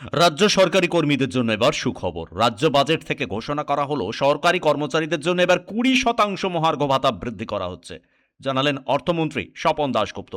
রাজ্য সরকারি কর্মীদের জন্য এবার সুখবর। রাজ্য বাজেট থেকে ঘোষণা করা হলো সরকারি কর্মচারীদের জন্য এবার 20% মহার্ঘ ভাতা বৃদ্ধি করা হচ্ছে, জানালেন অর্থমন্ত্রী স্বপন দাশগুপ্ত।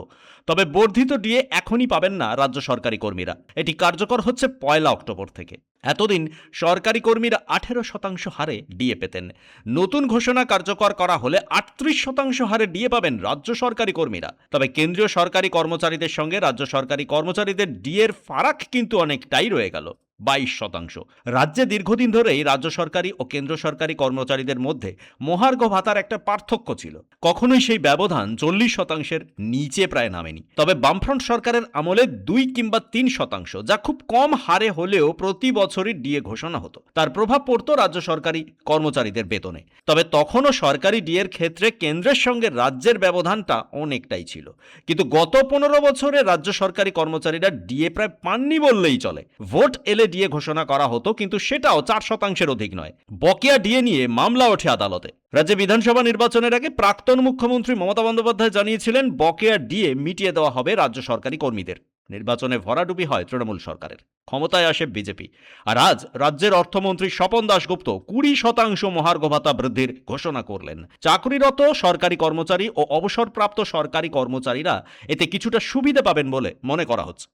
তবে বর্ধিত ডিএ এখনই পাবেন না রাজ্য সরকারি কর্মীরা, এটি কার্যকর হচ্ছে 1 অক্টোবর থেকে। এতদিন সরকারি কর্মীরা 18% হারে ডিএ পেতেন। নতুন ঘোষণা কার্যকর করা হলে 38% হারে ডিএ পাবেন রাজ্য সরকারি কর্মীরা। তবে কেন্দ্রীয় সরকারি কর্মচারীদের সঙ্গে রাজ্য সরকারি কর্মচারীদের ডিএর ফারাক কিন্তু অনেকটাই রয়ে গেল, 22%। রাজ্যে দীর্ঘদিন ধরেই রাজ্য সরকারি ও কেন্দ্র সরকারি কর্মচারীদের মধ্যে মহার্ঘ ভাতার একটা পার্থক্য ছিল। কখনোই সেই ব্যবধান 40%-এর নিচে প্রায় নামেনি। তবে বামফ্রন্ট সরকারের আমলে 2 কিংবা 3%, যা খুব কম হারে হলেও প্রতি বছরই ডিএ ঘোষণা হতো, তার প্রভাব পড়তো রাজ্য সরকারি কর্মচারীদের বেতনে। তবে তখনও সরকারি ডিএর ক্ষেত্রে কেন্দ্রের সঙ্গে রাজ্যের ব্যবধানটা অনেকটাই ছিল। কিন্তু গত 15 বছরে রাজ্য সরকারি কর্মচারীরা ডিএ প্রায় পাননি বললেই চলে। ভোট এলে ডিএ ঘোষণা করা হতো, কিন্তু সেটাও 4%-এর অধিক নয়। বকেয়া ডিএ নিয়ে মামলা ওঠে আদালতে। রাজ্যে বিধানসভা নির্বাচনের আগে প্রাক্তন মুখ্যমন্ত্রী মমতা বন্দ্যোপাধ্যায় জানিয়েছিলেন বকেয়া ডিএ মিটিয়ে দেওয়া হবে রাজ্য সরকারি কর্মীদের। নির্বাচনে ভরাডুবি হয় তৃণমূল সরকারের, ক্ষমতায় আসে বিজেপি। আর আজ রাজ্যের অর্থমন্ত্রী স্বপন দাশগুপ্ত 20% মহার্ঘ ভাতা বৃদ্ধির ঘোষণা করলেন। চাকরিরত সরকারি কর্মচারী ও অবসরপ্রাপ্ত সরকারি কর্মচারীরা এতে কিছুটা সুবিধা পাবেন বলে মনে করা হচ্ছে।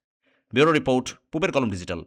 ব্যুরো রিপোর্ট, পূবের কলম ডিজিটাল।